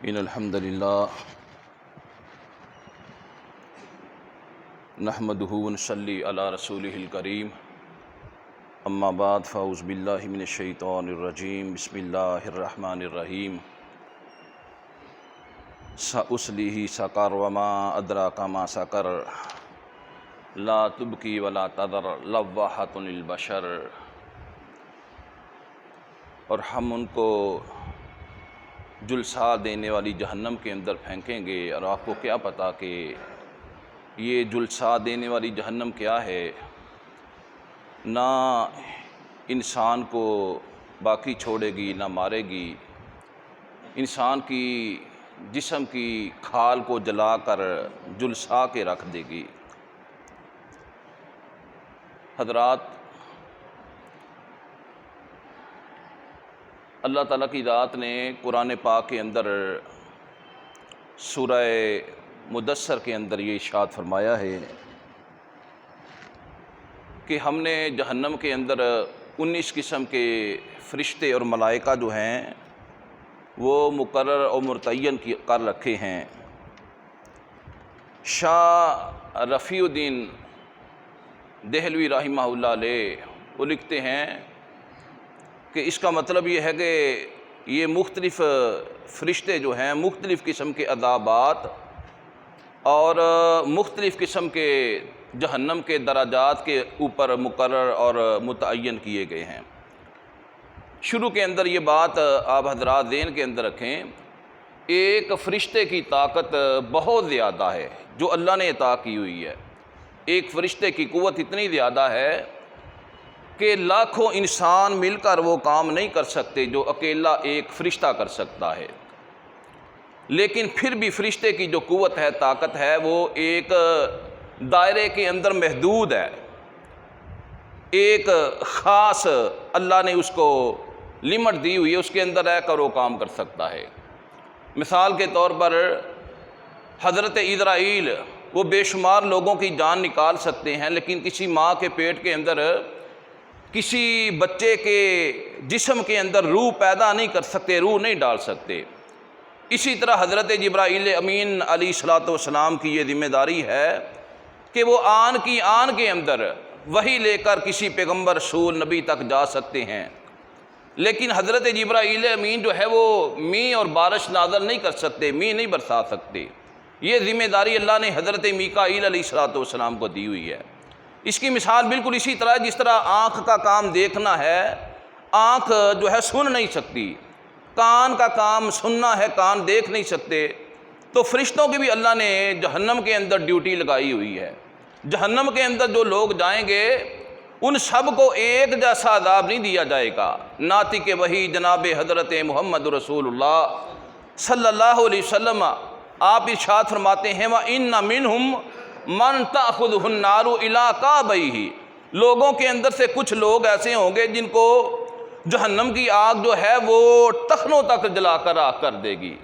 ان الحمد للہ نحمدہ ونصلی علی رسولہ الکریم اما بعد فاعوذ باللہ من الشیطان الرجیم بسم اللہ الرحمن الرحیم سأصلیہ سقر وما ادراک ما سقر لا تبکی ولا تذر لواحۃ للبشر۔ اور ہم ان کو جلسہ دینے والی جہنم کے اندر پھینکیں گے، اور آپ کو کیا پتہ کہ یہ جلسہ دینے والی جہنم کیا ہے؟ نہ انسان کو باقی چھوڑے گی نہ مارے گی، انسان کی جسم کی کھال کو جلا کر جلسا کے رکھ دے گی۔ حضرات، اللہ تعالیٰ کی ذات نے قرآن پاک کے اندر سورہ مدثر کے اندر یہ ارشاد فرمایا ہے کہ ہم نے جہنم کے اندر 19 قسم کے فرشتے اور ملائکہ جو ہیں وہ مقرر اور متعین کر رکھے ہیں۔ شاہ رفیع الدین دہلوی رحمہ اللہ علیہ وہ لکھتے ہیں کہ اس کا مطلب یہ ہے کہ یہ مختلف فرشتے جو ہیں مختلف قسم کے عذابات اور مختلف قسم کے جہنم کے درجات کے اوپر مقرر اور متعین کیے گئے ہیں۔ شروع کے اندر یہ بات آپ حضرات ذہن کے اندر رکھیں، ایک فرشتے کی طاقت بہت زیادہ ہے جو اللہ نے عطا کی ہوئی ہے۔ ایک فرشتے کی قوت اتنی زیادہ ہے کہ لاکھوں انسان مل کر وہ کام نہیں کر سکتے جو اکیلا ایک فرشتہ کر سکتا ہے۔ لیکن پھر بھی فرشتے کی جو قوت ہے، طاقت ہے، وہ ایک دائرے کے اندر محدود ہے، ایک خاص اللہ نے اس کو لمٹ دی ہوئی ہے، اس کے اندر رہ کر وہ کام کر سکتا ہے۔ مثال کے طور پر حضرت اسرائیل وہ بے شمار لوگوں کی جان نکال سکتے ہیں، لیکن کسی ماں کے پیٹ کے اندر کسی بچے کے جسم کے اندر روح پیدا نہیں کر سکتے، روح نہیں ڈال سکتے۔ اسی طرح حضرت جبرائیل امین علیہ الصلوۃ والسلام کی یہ ذمہ داری ہے کہ وہ آن کی آن کے اندر وحی لے کر کسی پیغمبر رسول نبی تک جا سکتے ہیں، لیکن حضرت جبرائیل امین جو ہے وہ مینہ اور بارش نازل نہیں کر سکتے، مینہ نہیں برسا سکتے۔ یہ ذمہ داری اللہ نے حضرت میکائیل علیہ الصلوۃ والسلام کو دی ہوئی ہے۔ اس کی مثال بالکل اسی طرح جس طرح آنکھ کا کام دیکھنا ہے، آنکھ جو ہے سن نہیں سکتی، کان کا کام سننا ہے، کان دیکھ نہیں سکتے، تو فرشتوں کی بھی اللہ نے جہنم کے اندر ڈیوٹی لگائی ہوئی ہے۔ جہنم کے اندر جو لوگ جائیں گے ان سب کو ایک جیسا عذاب نہیں دیا جائے گا۔ ناطق وحی جناب حضرت محمد رسول اللہ صلی اللہ علیہ وسلم آپ ارشاد فرماتے ہیں وَإِنَّ مِنْهُمْ من تأخذہ النار الی کعبیہ، لوگوں کے اندر سے کچھ لوگ ایسے ہوں گے جن کو جہنم کی آگ جو ہے وہ ٹخنوں تک جلا کر راکھ کر دے گی۔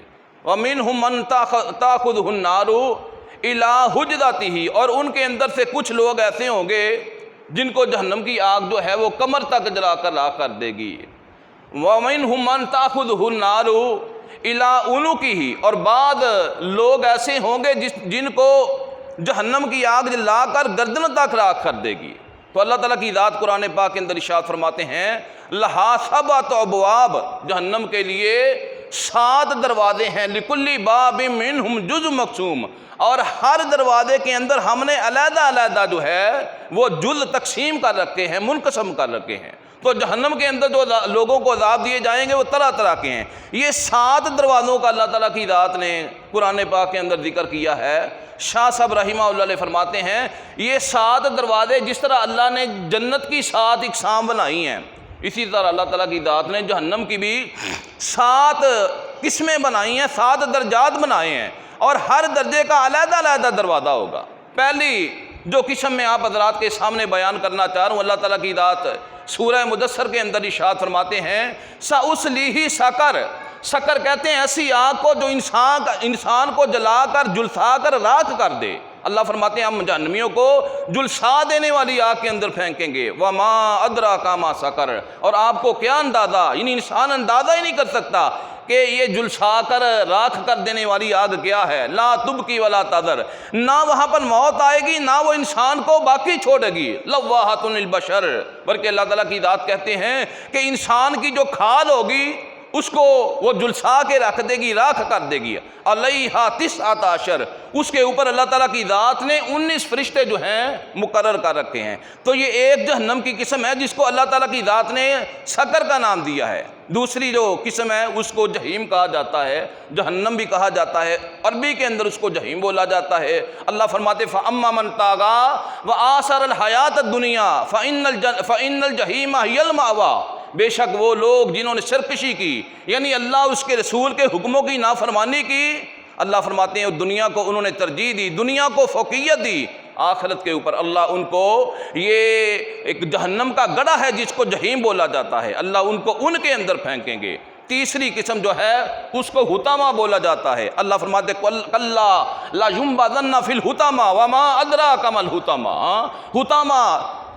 وَمِنْهُمْ مَن تأخذہ النار الی حجرتہ، اور ان کے اندر سے کچھ لوگ ایسے ہوں گے جن کو جہنم کی آگ جو ہے وہ کمر تک جلا کر راکھ کر دے گی۔ وَمِنْهُمْ مَن تأخذہ النار الی عنقہ، اور بعض لوگ ایسے ہوں گے جن کو جہنم کی آگ جلا کر گردن تک راکھ کر دے گی۔ تو اللہ تعالیٰ کی ذات قرآن پاک کے اندر ارشاد فرماتے ہیں لہا سبعۃ ابواب، جہنم کے لیے 7 دروازے ہیں، لکل باب منہم جزء مقسوم، اور ہر دروازے کے اندر ہم نے علیحدہ علیحدہ جو ہے وہ جزء تقسیم کر رکھے ہیں، منقسم کر رکھے ہیں۔ تو جہنم کے اندر جو لوگوں کو عذاب دیے جائیں گے وہ طرح طرح کے ہیں۔ یہ 7 دروازوں کا اللہ تعالیٰ کی ذات نے قرآن پاک کے اندر ذکر کیا ہے۔ شاہ صاحب رحمہ اللہ علیہ فرماتے ہیں یہ 7 دروازے جس طرح اللہ نے جنت کی 7 اقسام بنائی ہیں، اسی طرح اللہ تعالیٰ کی ذات نے جہنم کی بھی 7 قسمیں بنائی ہیں، 7 درجات بنائے ہیں، اور ہر درجے کا علیحدہ علیحدہ دروازہ ہوگا۔ پہلی جو قسم میں آپ حضرات کے سامنے بیان کرنا چاہ رہا ہوں، اللہ تعالیٰ کی ذات سورہ مدثر کے اندر ارشاد فرماتے ہیں سأصلیہ سقر، سقر کہتے ہیں ایسی آگ کو جو انسان کو جلا کر جلسا کر راکھ کر دے۔ اللہ فرماتے ہیں ہم جہنمیوں کو جلسا دینے والی آگ کے اندر پھینکیں گے۔ وَمَا أَدْرَاكَ مَا سَقَرَ، اور آپ کو کیا اندازہ، یعنی انسان اندازہ ہی نہیں کر سکتا کہ یہ جلسا کر راکھ کر دینے والی آگ کیا ہے، لا تبکی ولا تذر، نہ وہاں پر موت آئے گی نہ وہ انسان کو باقی چھوڑے گی، لواحۃ للبشر، بلکہ اللہ تعالیٰ کی ذات کہتے ہیں کہ انسان کی جو کھال ہوگی اس کو وہ جلسا کے رکھ دے گی، راکھ کر دے گی، علیہا 19 اس کے اوپر اللہ تعالیٰ کی ذات نے 19 فرشتے جو ہیں مقرر کر رکھے ہیں۔ تو یہ ایک جہنم کی قسم ہے جس کو اللہ تعالیٰ کی ذات نے سقر کا نام دیا ہے۔ دوسری جو قسم ہے اس کو جہیم کہا جاتا ہے، جہنم بھی کہا جاتا ہے، عربی کے اندر اس کو جہیم بولا جاتا ہے۔ اللہ فرماتے فَأَمَّا مَنْ طَغَىٰ وَآثَرَ الْحَيَاةَ الدُّنْيَا فَإِنَّ الْجَحِيمَ هِيَ الْمَأْوَىٰ، بے شک وہ لوگ جنہوں نے سرکشی کی، یعنی اللہ اس کے رسول کے حکموں کی نافرمانی کی، اللہ فرماتے ہیں دنیا کو انہوں نے ترجیح دی، دنیا کو فوقیت دی آخرت کے اوپر، اللہ ان کو یہ ایک جہنم کا گڑھا ہے جس کو جہیم بولا جاتا ہے، اللہ ان کو ان کے اندر پھینکیں گے۔ تیسری قسم جو ہے اس کو حطامہ بولا جاتا ہے، اللہ فرماتے کلا لا ينبذن فی الحطامہ وما ادراک ما الحطامہ، حطامہ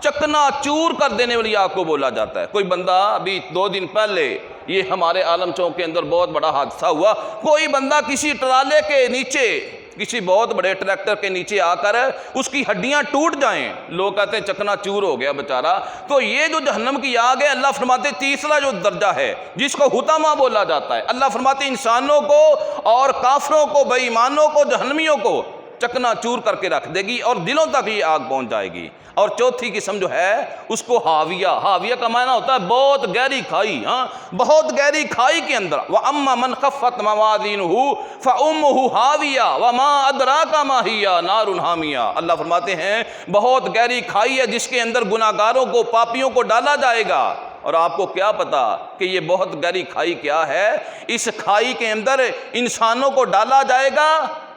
چکنا چور کر دینے والی آگ کو بولا جاتا ہے۔ کوئی بندہ ابھی 2 دن پہلے یہ ہمارے عالم چوک کے اندر بہت بڑا حادثہ ہوا، کوئی بندہ کسی ٹرالے کے نیچے، کسی بہت بڑے ٹریکٹر کے نیچے آ کر اس کی ہڈیاں ٹوٹ جائیں، لوگ کہتے ہیں چکنا چور ہو گیا بیچارہ۔ تو یہ جو جہنم کی آگ ہے، اللہ فرماتے تیسرا جو درجہ ہے جس کو حطامہ بولا جاتا ہے، اللہ فرماتے انسانوں کو اور کافروں کو، بے ایمانوں کو، جہنمیوں کو چکنا چور کر کے رکھ دے گی اور دلوں تک یہ آگ پہنچ جائے گی۔ اور چوتھی قسم جو ہے اس کو حاویہ، حاویہ کا معنی ہوتا ہے بہت گہری کھائی، بہت گہری کھائی کے اندر، وَأَمَّا مَنْ خَفَّتْ مَوَازِينُهُ فَأُمُّهُ هَاوِيَةٌ وَمَا أَدْرَاكَ مَا هِيَ نَارٌ حَامِيَةٌ، اللہ فرماتے ہیں بہت گہری کھائی ہے جس کے اندر گناہگاروں کو، پاپیوں کو ڈالا جائے گا۔ اور آپ کو کیا پتا کہ یہ بہت گہری کھائی کیا ہے؟ اس کھائی کے اندر انسانوں کو ڈالا جائے گا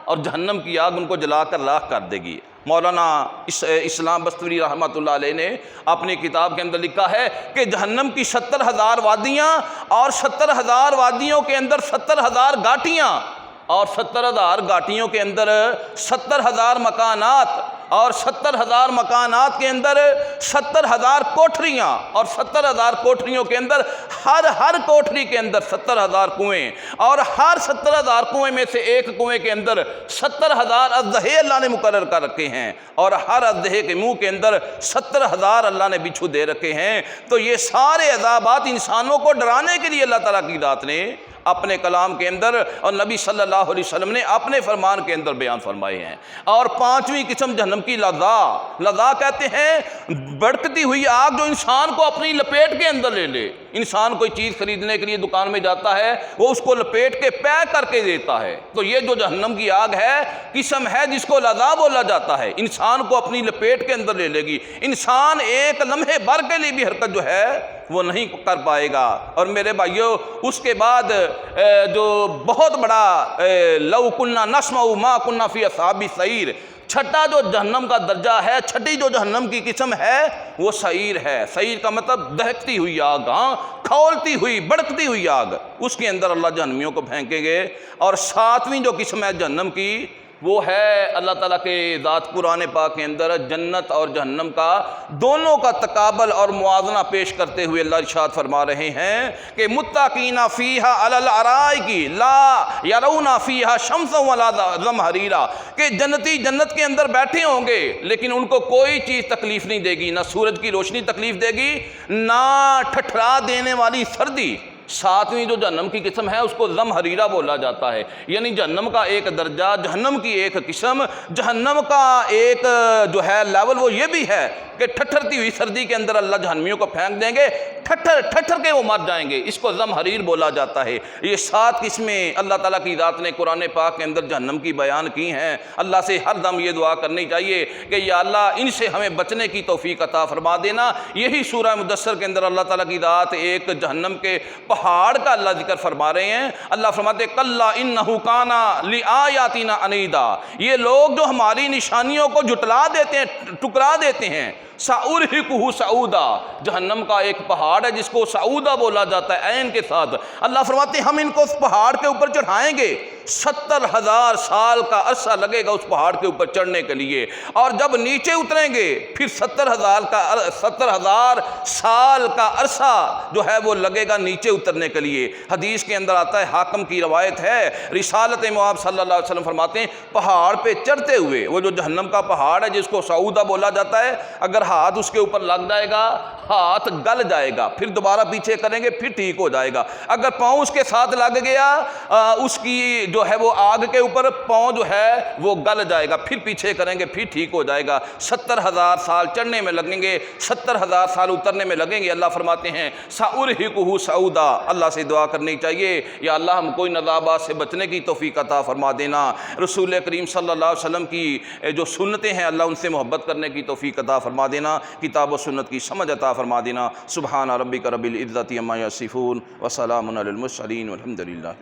اور جہنم کی آگ ان کو جلا کر راکھ کر دے گی۔ مولانا اسلام بستوری رحمۃ اللہ علیہ نے اپنی کتاب کے اندر لکھا ہے کہ جہنم کی 70,000 وادیاں اور 70,000 وادیوں کے اندر 70,000 گھاٹیاں اور 70,000 گھاٹیوں کے اندر 70,000 مکانات اور 70,000 مکانات کے اندر 70,000 کوٹھریاں اور 70,000 کوٹھریوں کے اندر ہر کوٹھری کے اندر 70,000 کنویں اور ہر 70,000 کنویں میں سے ایک کنویں کے اندر 70,000 اژدہے اللہ نے مقرر کر رکھے ہیں اور ہر اژدہے کے منہ کے اندر 70,000 اللہ نے بچھو دے رکھے ہیں۔ تو یہ سارے عذابات انسانوں کو ڈرانے کے لیے اللہ تعالیٰ کی ذات نے اپنے کلام کے اندر اور نبی صلی اللہ علیہ وسلم نے اپنے فرمان کے اندر بیان فرمائے ہیں۔ اور 5ویں قسم جہنم کی لظا کہتے ہیں بھڑکتی ہوئی آگ جو انسان کو اپنی لپیٹ کے اندر لے لے۔ انسان کوئی چیز خریدنے کے لیے دکان میں جاتا ہے، وہ اس کو لپیٹ کے پیک کر کے دیتا ہے، تو یہ جو جہنم کی آگ ہے قسم ہے جس کو لظا بولا جاتا ہے، انسان کو اپنی لپیٹ کے اندر لے لے گی، انسان ایک لمحے بھر کے لیے بھی حرکت جو ہے وہ نہیں کر پائے گا۔ اور میرے بھائیو اس کے بعد جو بہت بڑا لو کننا نسمع ما کننا فی اصحاب السعیر، چھٹا جو جہنم کا درجہ ہے، چھٹی جو جہنم کی قسم ہے وہ سعیر ہے۔ سعیر کا مطلب دہکتی ہوئی آگ، کھولتی ہوئی بڑکتی ہوئی آگ، اس کے اندر اللہ جہنمیوں کو پھینکیں گے۔ اور 7ویں جو قسم ہے جہنم کی وہ ہے اللہ تعالیٰ کے ذات قرآن پاک کے اندر جنت اور جہنم کا دونوں کا تقابل اور موازنہ پیش کرتے ہوئے اللہ ارشاد فرما رہے ہیں کہ متقین فیہا علی الارائک لا یرون فیہا شمسا ولا زمہریرا، کہ جنتی جنت کے اندر بیٹھے ہوں گے لیکن ان کو کوئی چیز تکلیف نہیں دے گی، نہ سورج کی روشنی تکلیف دے گی نہ ٹھٹھرا دینے والی سردی۔ 7ویں جو جہنم کی قسم ہے اس کو زمہریرہ بولا جاتا ہے، یعنی جہنم کا ایک درجہ، جہنم کی ایک قسم، جہنم کا ایک جو ہے لیول وہ یہ بھی ہے کہ ٹھٹھرتی ہوئی سردی کے اندر اللہ جہنمیوں کو پھینک دیں گے، ٹھٹھر کے وہ مر جائیں گے، اس کو زمہریر بولا جاتا ہے۔ یہ 7 قسمیں اللہ تعالیٰ کی ذات نے قرآن پاک کے اندر جہنم کی بیان کی ہیں۔ اللہ سے ہر دم یہ دعا کرنی چاہیے کہ یا اللہ ان سے ہمیں بچنے کی توفیق عطا فرما دینا۔ یہی سورہ مدثر کے اندر اللہ تعالیٰ کی ذات ایک جہنم کے پہاڑ کا اللہ ذکر فرما رہے ہیں۔ اللہ فرماتے کلا انہ کان لآیاتنا عنیدا، یہ لوگ جو ہماری نشانیوں کو جھٹلا دیتے ہیں، ٹکرا دیتے ہیں، سأرہقہ صعودا، جہنم کا ایک پہاڑ ہے جس کو صعودا بولا جاتا ہے عین کے ساتھ۔ اللہ فرماتے ہیں ہم ان کو اس پہاڑ کے اوپر چڑھائیں گے، 70,000 سال کا عرصہ لگے گا اس پہاڑ کے اوپر چڑھنے کے لیے، اور جب نیچے اتریں گے پھر 70,000 سال کا عرصہ جو ہے وہ لگے گا نیچے اترنے کے لیے۔ حدیث کے اندر آتا ہے، حاکم کی روایت ہے، رسالت مآب صلی اللہ علیہ وسلم فرماتے ہیں پہاڑ پہ چڑھتے ہوئے، وہ جو جہنم کا پہاڑ ہے جس کو سعودہ بولا جاتا ہے، اگر ہاتھ اس کے اوپر لگ جائے گا ہاتھ گل جائے گا، پھر دوبارہ پیچھے کریں گے پھر ٹھیک ہو جائے گا۔ اگر پاؤں اس کے ساتھ لگ گیا اس کی جو ہے وہ آگ کے اوپر، پاؤں جو ہے وہ گل جائے گا، پھر پیچھے کریں گے پھر ٹھیک ہو جائے گا۔ 70,000 سال چڑھنے میں لگیں گے، 70,000 سال اترنے میں لگیں گے۔ اللہ فرماتے ہیں سأرہقہ صعودا، اللہ سے دعا کرنی چاہیے یا اللہ ہم کو ان عذابات سے بچنے کی توفیق عطا فرما دینا، رسول کریم صلی اللہ علیہ وسلم کی جو سنتیں ہیں اللہ ان سے محبت کرنے کی توفیق عطا فرما دینا، کتاب و سنت کی سمجھ عطا فرما دینا۔ سبحان ربک رب العزۃ عما یصفون وسلام علی المرسلین والحمد للہ۔